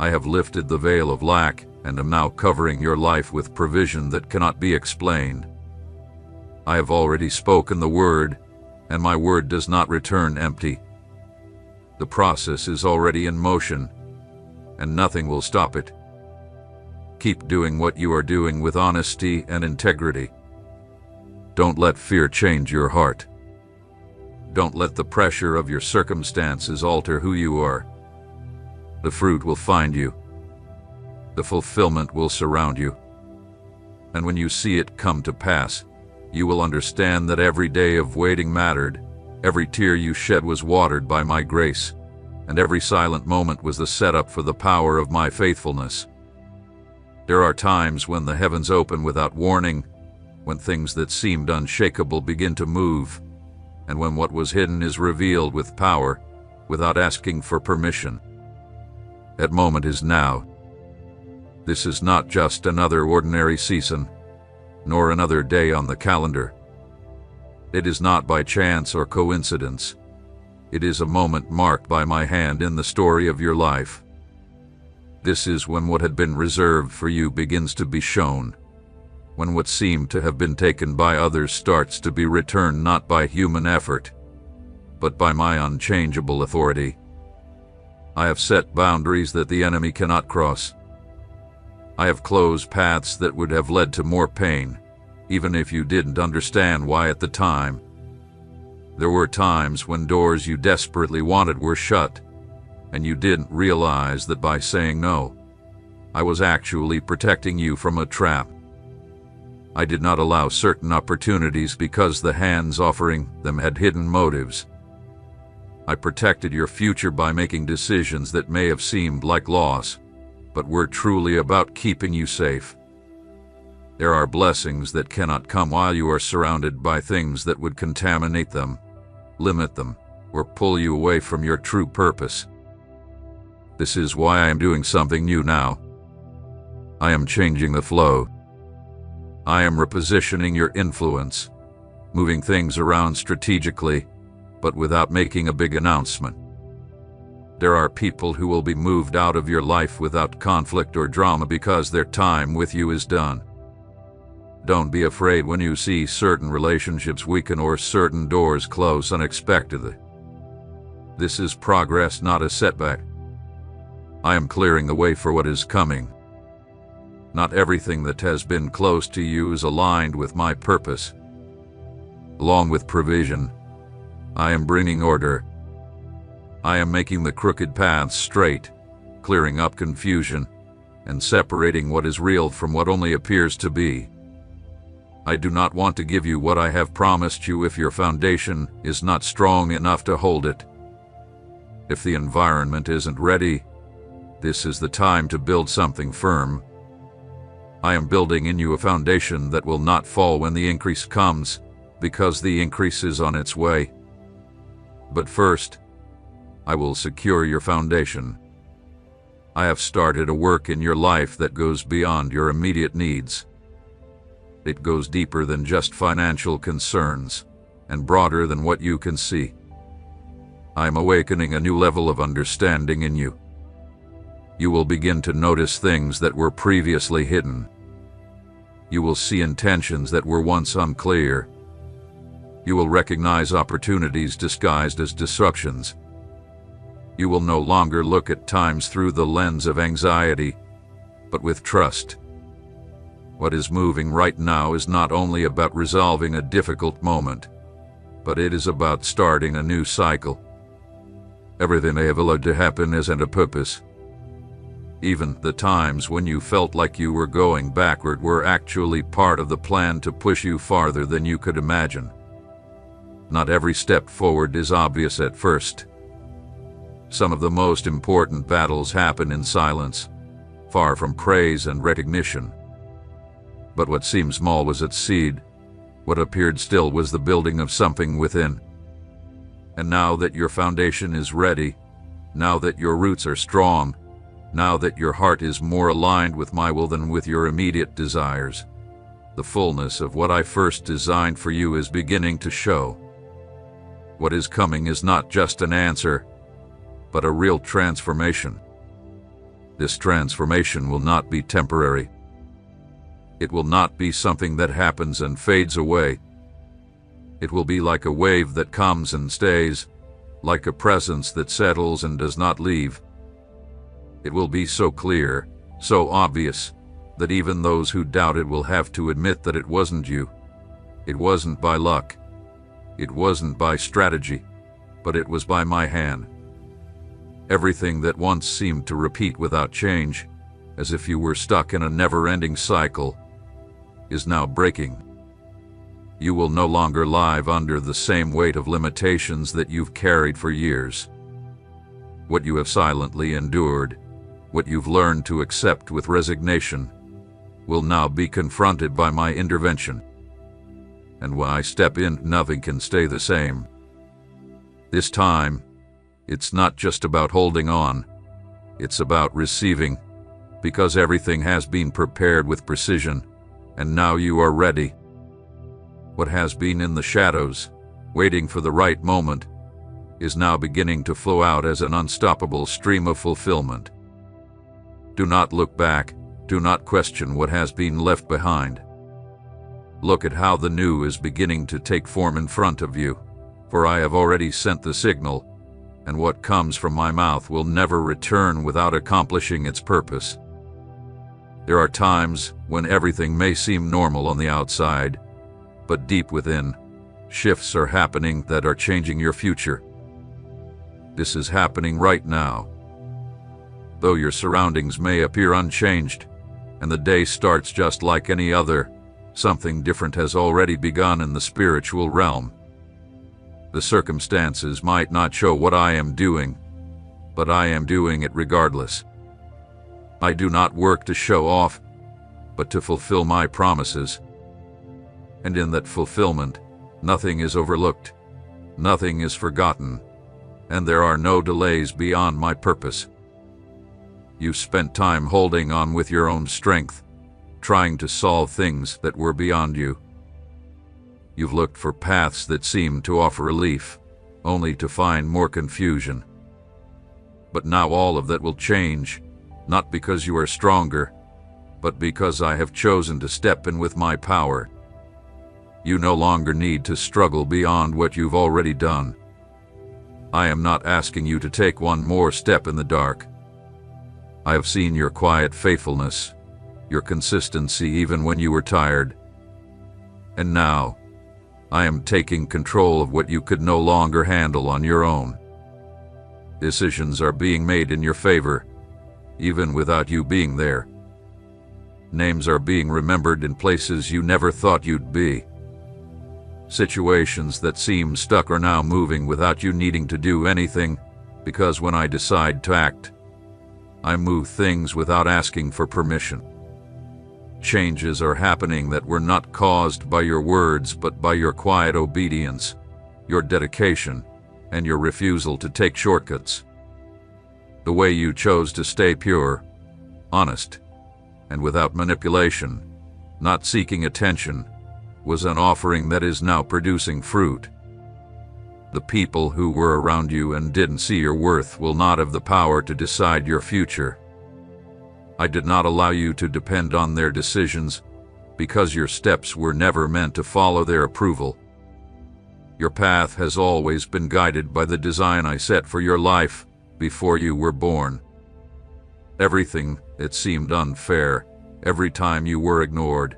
I have lifted the veil of lack and am now covering your life with provision that cannot be explained. I have already spoken the word, and my word does not return empty. The process is already in motion, and nothing will stop it. Keep doing what you are doing with honesty and integrity. Don't let fear change your heart. Don't let the pressure of your circumstances alter who you are. The fruit will find you. The fulfillment will surround you. And when you see it come to pass, you will understand that every day of waiting mattered, every tear you shed was watered by my grace, and every silent moment was the setup for the power of my faithfulness. There are times when the heavens open without warning, when things that seemed unshakable begin to move, and when what was hidden is revealed with power, without asking for permission. That moment is now. This is not just another ordinary season, nor another day on the calendar. It is not by chance or coincidence. It is a moment marked by my hand in the story of your life. This is when what had been reserved for you begins to be shown, when what seemed to have been taken by others starts to be returned not by human effort, but by my unchangeable authority. I have set boundaries that the enemy cannot cross. I have closed paths that would have led to more pain, even if you didn't understand why at the time. There were times when doors you desperately wanted were shut, and you didn't realize that by saying no, I was actually protecting you from a trap. I did not allow certain opportunities because the hands offering them had hidden motives. I protected your future by making decisions that may have seemed like loss, but were truly about keeping you safe. There are blessings that cannot come while you are surrounded by things that would contaminate them, limit them, or pull you away from your true purpose. This is why I am doing something new now. I am changing the flow. I am repositioning your influence, moving things around strategically, but without making a big announcement. There are people who will be moved out of your life without conflict or drama because their time with you is done. Don't be afraid when you see certain relationships weaken or certain doors close unexpectedly. This is progress, not a setback. I am clearing the way for what is coming. Not everything that has been close to you is aligned with my purpose. Along with provision, I am bringing order. I am making the crooked paths straight, clearing up confusion, and separating what is real from what only appears to be. I do not want to give you what I have promised you if your foundation is not strong enough to hold it. If the environment isn't ready, this is the time to build something firm. I am building in you a foundation that will not fall when the increase comes, because the increase is on its way. But first, I will secure your foundation. I have started a work in your life that goes beyond your immediate needs. It goes deeper than just financial concerns, and broader than what you can see. I am awakening a new level of understanding in you. You will begin to notice things that were previously hidden. You will see intentions that were once unclear. You will recognize opportunities disguised as disruptions. You will no longer look at times through the lens of anxiety, but with trust. What is moving right now is not only about resolving a difficult moment, but it is about starting a new cycle. Everything I have allowed to happen has a purpose. Even the times when you felt like you were going backward were actually part of the plan to push you farther than you could imagine. Not every step forward is obvious at first. Some of the most important battles happen in silence, far from praise and recognition. But what seemed small was its seed. What appeared still was the building of something within. And now that your foundation is ready, now that your roots are strong, now that your heart is more aligned with my will than with your immediate desires, the fullness of what I first designed for you is beginning to show. What is coming is not just an answer, but a real transformation. This transformation will not be temporary. It will not be something that happens and fades away. It will be like a wave that comes and stays, like a presence that settles and does not leave. It will be so clear, so obvious, that even those who doubt it will have to admit that it wasn't you. It wasn't by luck. It wasn't by strategy, but it was by my hand. Everything that once seemed to repeat without change, as if you were stuck in a never-ending cycle, is now breaking. You will no longer live under the same weight of limitations that you've carried for years. What you have silently endured, what you've learned to accept with resignation, will now be confronted by my intervention. And when I step in, nothing can stay the same. This time, it's not just about holding on, it's about receiving, because everything has been prepared with precision, and now you are ready. What has been in the shadows, waiting for the right moment, is now beginning to flow out as an unstoppable stream of fulfillment. Do not look back, do not question what has been left behind. Look at how the new is beginning to take form in front of you, for I have already sent the signal, and what comes from my mouth will never return without accomplishing its purpose. There are times when everything may seem normal on the outside, but deep within, shifts are happening that are changing your future. This is happening right now. Though your surroundings may appear unchanged, and the day starts just like any other, something different has already begun in the spiritual realm. The circumstances might not show what I am doing, but I am doing it regardless. I do not work to show off, but to fulfill my promises. And in that fulfillment, nothing is overlooked, nothing is forgotten, and there are no delays beyond my purpose. You spent time holding on with your own strength, trying to solve things that were beyond you. You've looked for paths that seemed to offer relief, only to find more confusion. But now all of that will change, not because you are stronger, but because I have chosen to step in with my power. You no longer need to struggle beyond what you've already done. I am not asking you to take one more step in the dark. I have seen your quiet faithfulness, your consistency even when you were tired. And now, I am taking control of what you could no longer handle on your own. Decisions are being made in your favor, even without you being there. Names are being remembered in places you never thought you'd be. Situations that seemed stuck are now moving without you needing to do anything, because when I decide to act, I move things without asking for permission. Changes are happening that were not caused by your words but by your quiet obedience, your dedication, and your refusal to take shortcuts. The way you chose to stay pure, honest, and without manipulation, not seeking attention, was an offering that is now producing fruit. The people who were around you and didn't see your worth will not have the power to decide your future. I did not allow you to depend on their decisions, because your steps were never meant to follow their approval. Your path has always been guided by the design I set for your life before you were born. Everything that seemed unfair, every time you were ignored,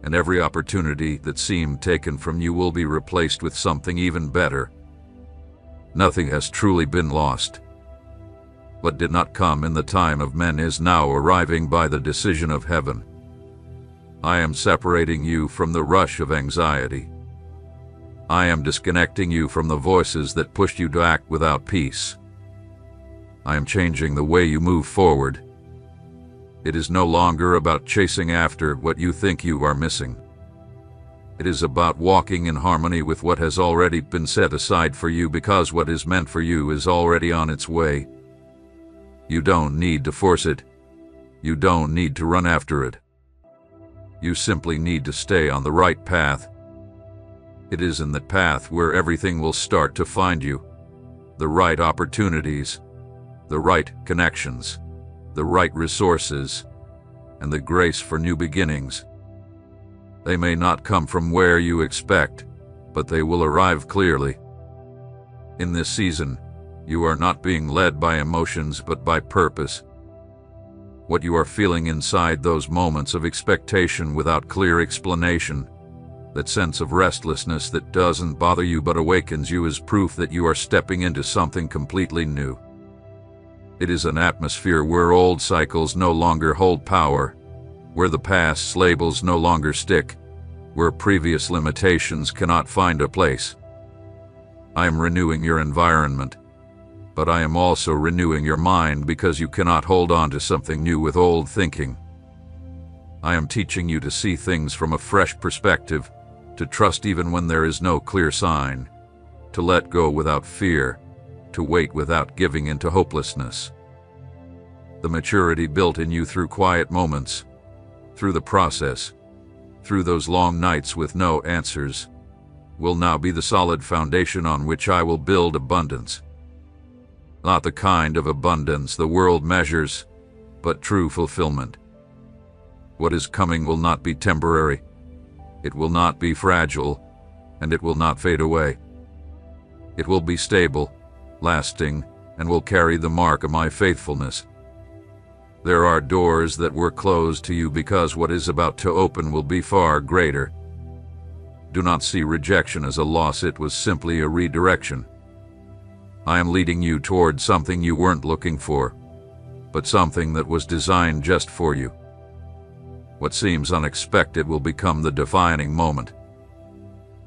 and every opportunity that seemed taken from you will be replaced with something even better. Nothing has truly been lost. What did not come in the time of men is now arriving by the decision of heaven. I am separating you from the rush of anxiety. I am disconnecting you from the voices that pushed you to act without peace. I am changing the way you move forward. It is no longer about chasing after what you think you are missing. It is about walking in harmony with what has already been set aside for you, because what is meant for you is already on its way. You don't need to force it. You don't need to run after it. You simply need to stay on the right path. It is in that path where everything will start to find you. The right opportunities, the right connections, the right resources, and the grace for new beginnings. They may not come from where you expect, but they will arrive clearly. In this season, you are not being led by emotions but by purpose. What you are feeling inside those moments of expectation without clear explanation, that sense of restlessness that doesn't bother you but awakens you, is proof that you are stepping into something completely new. It is an atmosphere where old cycles no longer hold power, where the past's labels no longer stick, where previous limitations cannot find a place. I am renewing your environment, but I am also renewing your mind, because you cannot hold on to something new with old thinking. I am teaching you to see things from a fresh perspective, to trust even when there is no clear sign, to let go without fear, to wait without giving in to hopelessness. The maturity built in you through quiet moments, through the process, through those long nights with no answers, will now be the solid foundation on which I will build abundance. Not the kind of abundance the world measures, but true fulfillment. What is coming will not be temporary. It will not be fragile, and it will not fade away. It will be stable, lasting, and will carry the mark of my faithfulness. There are doors that were closed to you because what is about to open will be far greater. Do not see rejection as a loss, it was simply a redirection. I am leading you toward something you weren't looking for, but something that was designed just for you. What seems unexpected will become the defining moment.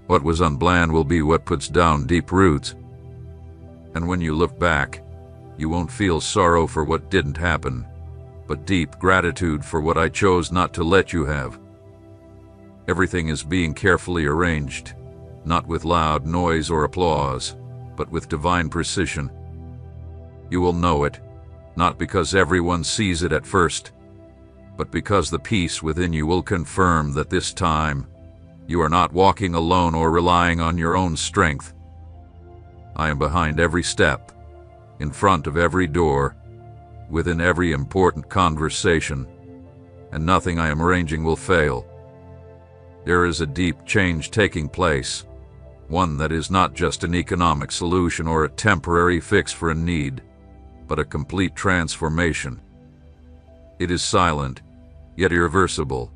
What was unplanned will be what puts down deep roots. And when you look back, you won't feel sorrow for what didn't happen, but deep gratitude for what I chose not to let you have. Everything is being carefully arranged, not with loud noise or applause, but with divine precision. You will know it, not because everyone sees it at first, but because the peace within you will confirm that this time you are not walking alone or relying on your own strength. I am behind every step, in front of every door, within every important conversation, and nothing I am arranging will fail. There is a deep change taking place, one that is not just an economic solution or a temporary fix for a need, but a complete transformation. It is silent, yet irreversible.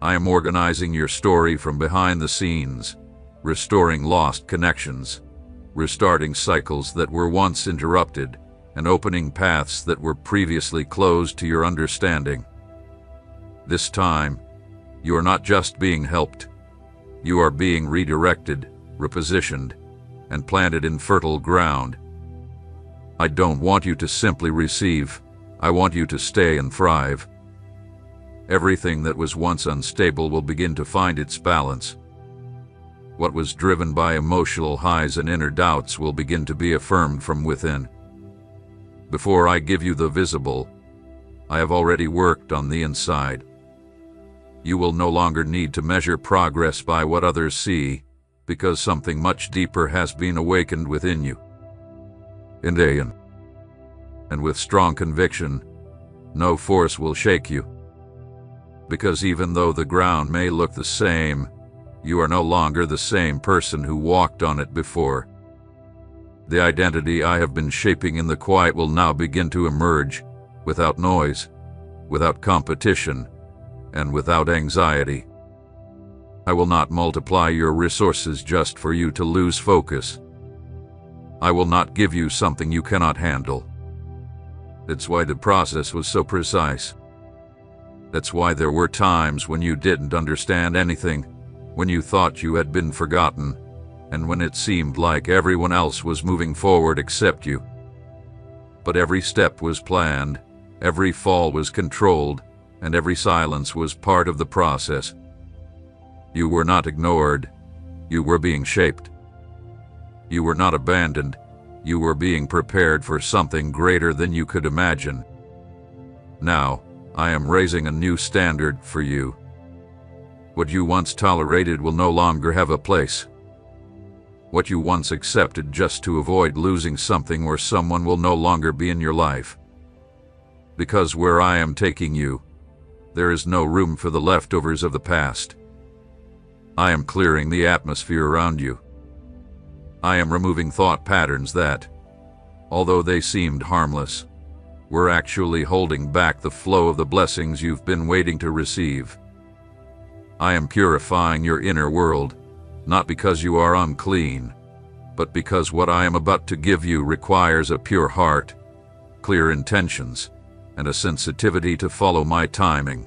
I am organizing your story from behind the scenes, restoring lost connections, restarting cycles that were once interrupted, and opening paths that were previously closed to your understanding. This time, you are not just being helped. You are being redirected, repositioned, and planted in fertile ground. I don't want you to simply receive. I want you to stay and thrive. Everything that was once unstable will begin to find its balance. What was driven by emotional highs and inner doubts will begin to be affirmed from within. Before I give you the visible, I have already worked on the inside. You will no longer need to measure progress by what others see, because something much deeper has been awakened within you. And with strong conviction, no force will shake you. Because even though the ground may look the same, you are no longer the same person who walked on it before. The identity I have been shaping in the quiet will now begin to emerge, without noise, without competition, and without anxiety. I will not multiply your resources just for you to lose focus. I will not give you something you cannot handle. That's why the process was so precise. That's why there were times when you didn't understand anything, when you thought you had been forgotten, and when it seemed like everyone else was moving forward except you. But every step was planned, Every fall was controlled, and every silence was part of the process. You were not ignored. You were being shaped. You were not abandoned. You were being prepared for something greater than you could imagine. Now, I am raising a new standard for you. What you once tolerated will no longer have a place. What you once accepted just to avoid losing something or someone will no longer be in your life. Because where I am taking you, there is no room for the leftovers of the past. I am clearing the atmosphere around you. I am removing thought patterns that, although they seemed harmless, were actually holding back the flow of the blessings you've been waiting to receive. I am purifying your inner world, not because you are unclean, but because what I am about to give you requires a pure heart, clear intentions, and a sensitivity to follow my timing.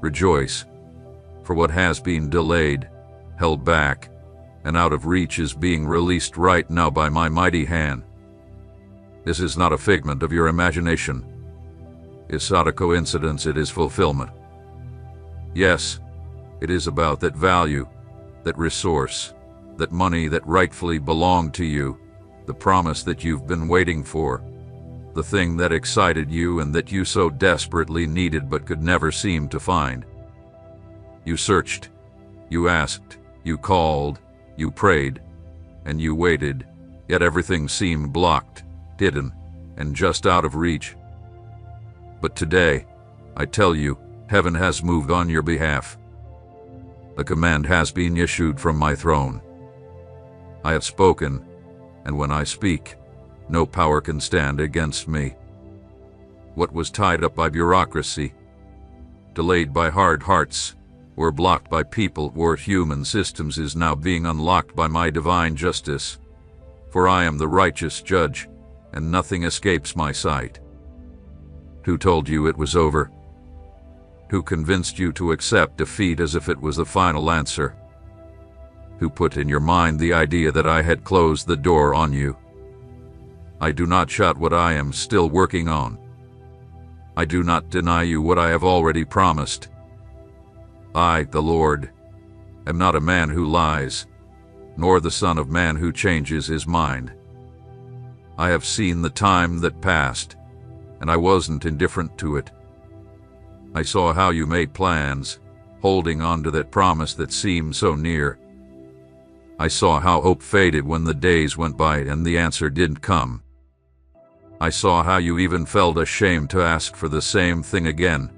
Rejoice, for what has been delayed, held back, and out of reach is being released right now by my mighty hand. This is not a figment of your imagination. It's not a coincidence, it is fulfillment. Yes, it is about that value, that resource, that money that rightfully belonged to you, the promise that you've been waiting for, the thing that excited you and that you so desperately needed but could never seem to find. You searched, you asked, you called, you prayed, and you waited, yet everything seemed blocked, hidden, and just out of reach. But today, I tell you, heaven has moved on your behalf. The command has been issued from my throne. I have spoken, and when I speak, no power can stand against me. What was tied up by bureaucracy, delayed by hard hearts, or blocked by people or human systems is now being unlocked by my divine justice. For I am the righteous judge, and nothing escapes my sight. Who told you it was over? Who convinced you to accept defeat as if it was the final answer? Who put in your mind the idea that I had closed the door on you? I do not shut what I am still working on. I do not deny you what I have already promised. I, the Lord, am not a man who lies, nor the Son of Man who changes his mind. I have seen the time that passed, and I wasn't indifferent to it. I saw how you made plans, holding on to that promise that seemed so near. I saw how hope faded when the days went by and the answer didn't come. I saw how you even felt ashamed to ask for the same thing again,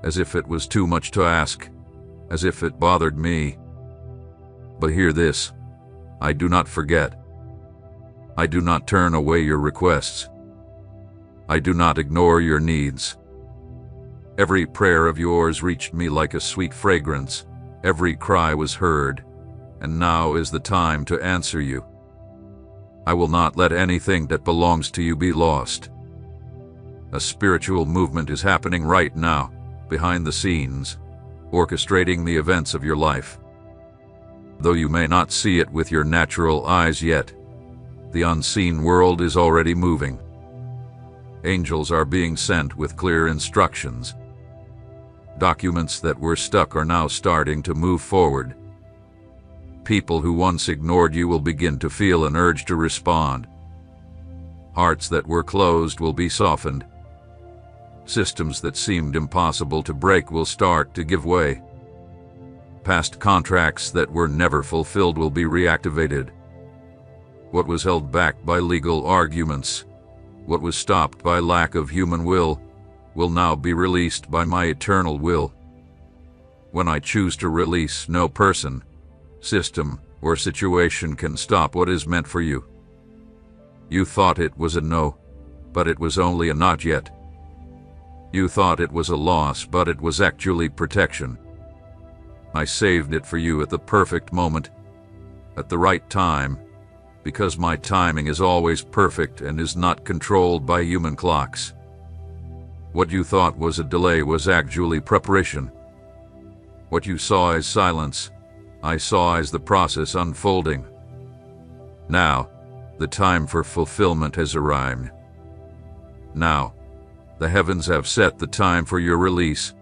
as if it was too much to ask, as if it bothered me. But hear this, I do not forget. I do not turn away your requests. I do not ignore your needs. Every prayer of yours reached me like a sweet fragrance. Every cry was heard, and now is the time to answer you. I will not let anything that belongs to you be lost. A spiritual movement is happening right now, behind the scenes, orchestrating the events of your life. Though you may not see it with your natural eyes yet, the unseen world is already moving. Angels are being sent with clear instructions. Documents that were stuck are now starting to move forward. People who once ignored you will begin to feel an urge to respond. Hearts that were closed will be softened. Systems that seemed impossible to break will start to give way. Past contracts that were never fulfilled will be reactivated. What was held back by legal arguments, what was stopped by lack of human will now be released by my eternal will. When I choose to release, no person, system, or situation can stop what is meant for you. You thought it was a no, but it was only a not yet. You thought it was a loss, but it was actually protection. I saved it for you at the perfect moment, at the right time, because my timing is always perfect and is not controlled by human clocks. What you thought was a delay was actually preparation. What you saw as silence, I saw as the process unfolding. Now, the time for fulfillment has arrived. Now, The heavens have set the time for your release.